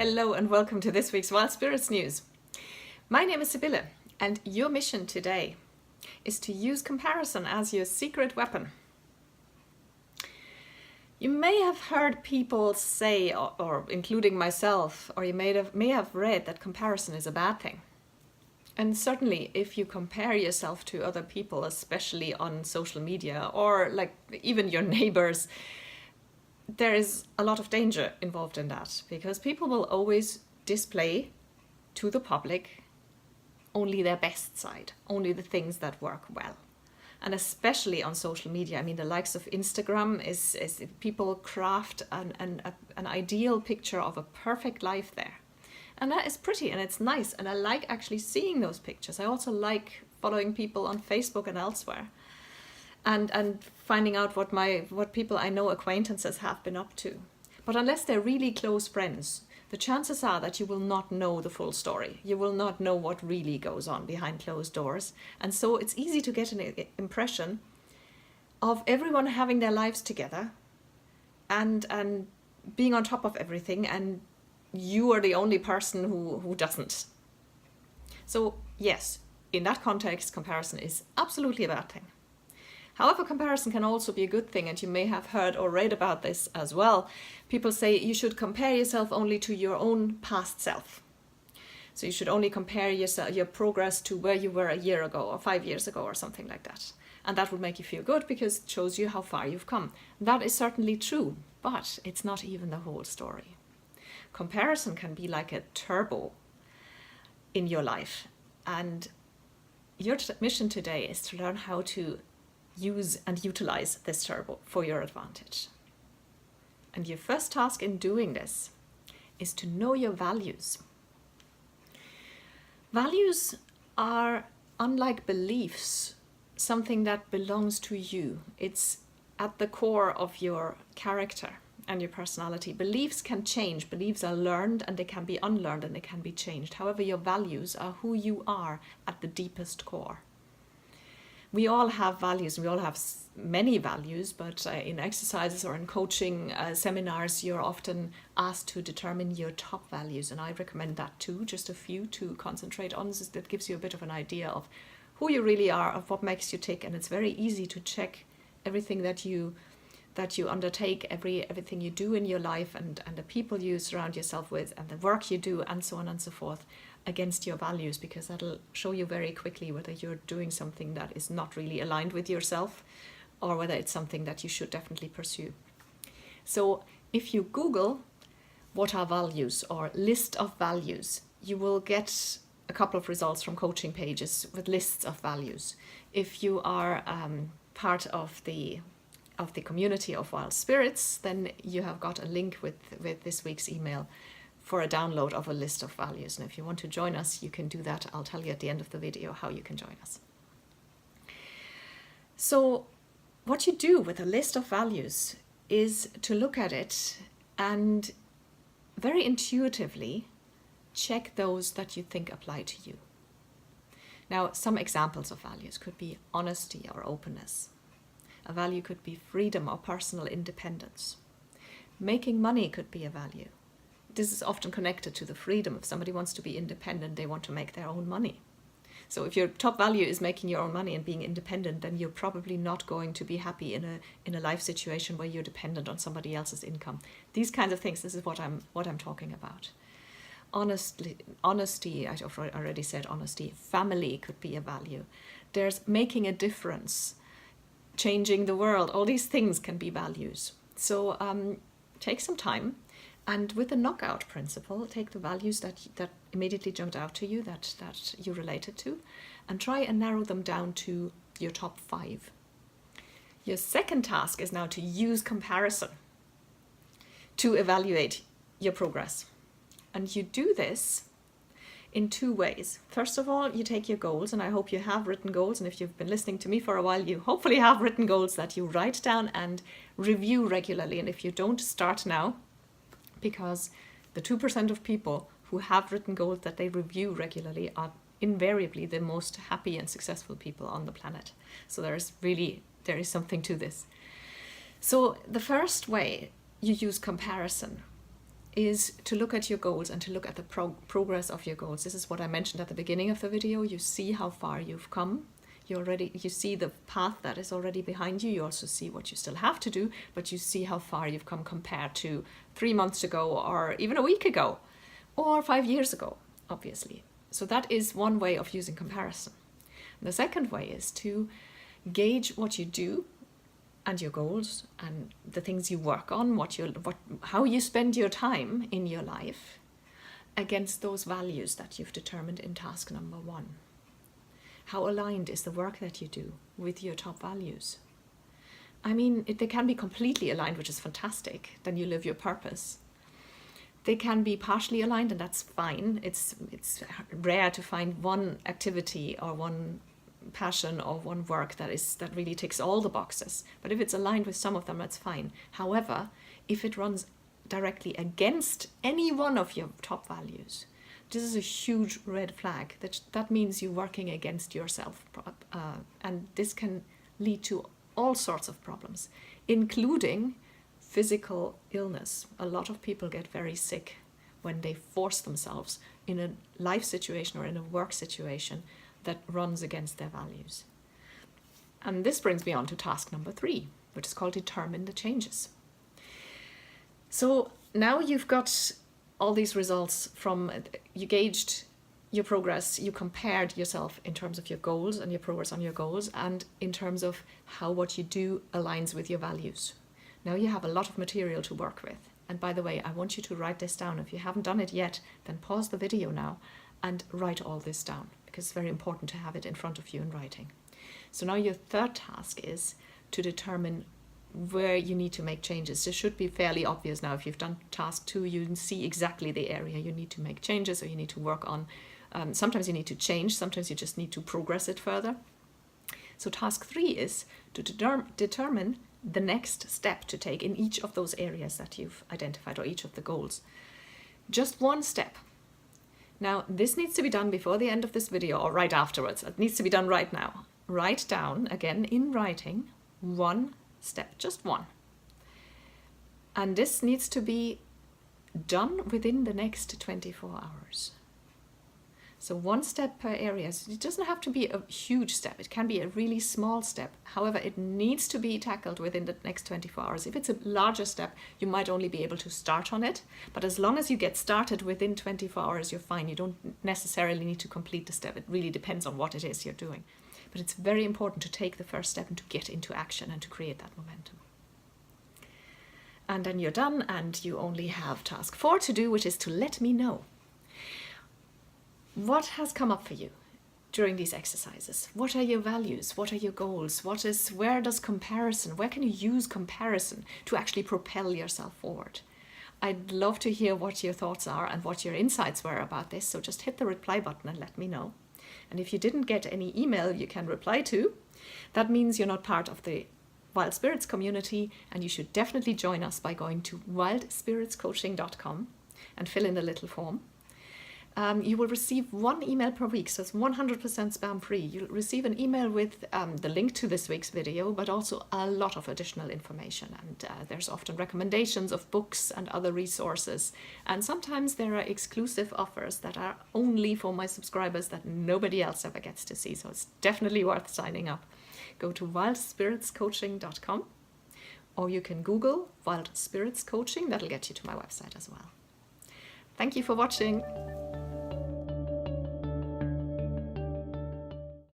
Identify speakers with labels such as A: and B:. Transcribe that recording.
A: Hello and welcome to this week's Wild Spirits News. My name is Sibylle and your mission today is to use comparison as your secret weapon. You may have heard people say, or including myself, or you may have read that comparison is a bad thing. And certainly if you compare yourself to other people, especially on social media or like even your neighbors, there is a lot of danger involved in that, because people will always display to the public only their best side, only the things that work well. And especially on social media, I mean, the likes of Instagram is people craft an ideal picture of a perfect life there. And that is pretty and it's nice. And I like actually seeing those pictures. I also like following people on Facebook and elsewhere. And finding out what people I know, acquaintances, have been up to. But unless they're really close friends, the chances are that you will not know the full story. You will not know what really goes on behind closed doors. And so it's easy to get an impression of everyone having their lives together and being on top of everything, and you are the only person who doesn't. So yes, in that context, comparison is absolutely a bad thing. However, comparison can also be a good thing, and you may have heard or read about this as well. People say you should compare yourself only to your own past self. So you should only compare your progress to where you were a year ago or 5 years ago or something like that. And that would make you feel good because it shows you how far you've come. That is certainly true, but it's not even the whole story. Comparison can be like a turbo in your life. And your mission today is to learn how to use and utilize this turbo for your advantage. And your first task in doing this is to know your values. Values are, unlike beliefs, something that belongs to you. It's at the core of your character and your personality. Beliefs can change. Beliefs are learned and they can be unlearned and they can be changed. However, your values are who you are at the deepest core. We all have values, we all have many values, but in exercises or in coaching seminars, you're often asked to determine your top values. And I recommend that too, just a few to concentrate on. That gives you a bit of an idea of who you really are, of what makes you tick. And it's very easy to check everything that you undertake, everything you do in your life, and the people you surround yourself with, and the work you do, and so on and so forth, against your values, because that'll show you very quickly whether you're doing something that is not really aligned with yourself or whether it's something that you should definitely pursue. So if you Google what are values or list of values, you will get a couple of results from coaching pages with lists of values. If you are part of the community of Wild Spirits, then you have got a link with this week's email for a download of a list of values. And if you want to join us, you can do that. I'll tell you at the end of the video how you can join us. So what you do with a list of values is to look at it and very intuitively check those that you think apply to you. Now, some examples of values could be honesty or openness. A value could be freedom or personal independence. Making money could be a value. This is often connected to the freedom. If somebody wants to be independent, they want to make their own money. So if your top value is making your own money and being independent, then you're probably not going to be happy in a life situation where you're dependent on somebody else's income. These kinds of things, this is what I'm talking about. Honesty, I already said honesty. Family could be a value. There's making a difference, changing the world. All these things can be values. So take some time. And with the knockout principle, take the values that immediately jumped out to you, that you related to, and try and narrow them down to your top 5. Your second task is now to use comparison to evaluate your progress. And you do this in 2 ways. First of all, you take your goals, and I hope you have written goals. And if you've been listening to me for a while, you hopefully have written goals that you write down and review regularly. And if you don't, start now. Because the 2% of people who have written goals that they review regularly are invariably the most happy and successful people on the planet. So there is something to this. So the first way you use comparison is to look at your goals and to look at the progress of your goals. This is what I mentioned at the beginning of the video. You see how far you've come. You see the path that is already behind you. You also see what you still have to do, but you see how far you've come compared to 3 months ago, or even a week ago, or 5 years ago, obviously. So that is one way of using comparison. And the second way is to gauge what you do and your goals and the things you work on, how you spend your time in your life against those values that you've determined in task number 1. How aligned is the work that you do with your top values? I mean, they can be completely aligned, which is fantastic. Then you live your purpose. They can be partially aligned, and that's fine. It's rare to find one activity or one passion or one work that really ticks all the boxes. But if it's aligned with some of them, that's fine. However, if it runs directly against any one of your top values, this is a huge red flag. That means you're working against yourself. And this can lead to all sorts of problems, including physical illness. A lot of people get very sick when they force themselves in a life situation or in a work situation that runs against their values. And this brings me on to task number 3, which is called determine the changes. So now you've got all these results from, you gauged your progress, you compared yourself in terms of your goals and your progress on your goals, and in terms of how what you do aligns with your values. Now you have a lot of material to work with. And by the way, I want you to write this down. If you haven't done it yet, then pause the video now and write all this down, because it's very important to have it in front of you in writing. So now your third task is to determine where you need to make changes. This should be fairly obvious now. If you've done task 2, you see exactly the area you need to make changes or you need to work on. Sometimes you need to change, sometimes you just need to progress it further. So task 3 is to determine the next step to take in each of those areas that you've identified, or each of the goals. Just one step. Now, this needs to be done before the end of this video or right afterwards. It needs to be done right now. Write down, again in writing, one step, just one. And this needs to be done within the next 24 hours. So one step per area. So it doesn't have to be a huge step. It can be a really small step. However, it needs to be tackled within the next 24 hours. If it's a larger step, you might only be able to start on it. But as long as you get started within 24 hours, you're fine. You don't necessarily need to complete the step. It really depends on what it is you're doing. But it's very important to take the first step and to get into action and to create that momentum. And then you're done, and you only have task 4 to do, which is to let me know. What has come up for you during these exercises? What are your values? What are your goals? Where can you use comparison to actually propel yourself forward? I'd love to hear what your thoughts are and what your insights were about this. So just hit the reply button and let me know. And if you didn't get any email you can reply to, that means you're not part of the Wild Spirits community, and you should definitely join us by going to wildspiritscoaching.com and fill in the little form. You will receive 1 email per week, so it's 100% spam free. You'll receive an email with the link to this week's video, but also a lot of additional information. And there's often recommendations of books and other resources. And sometimes there are exclusive offers that are only for my subscribers that nobody else ever gets to see. So it's definitely worth signing up. Go to wildspiritscoaching.com, or you can Google Wild Spirits Coaching. That'll get you to my website as well. Thank you for watching.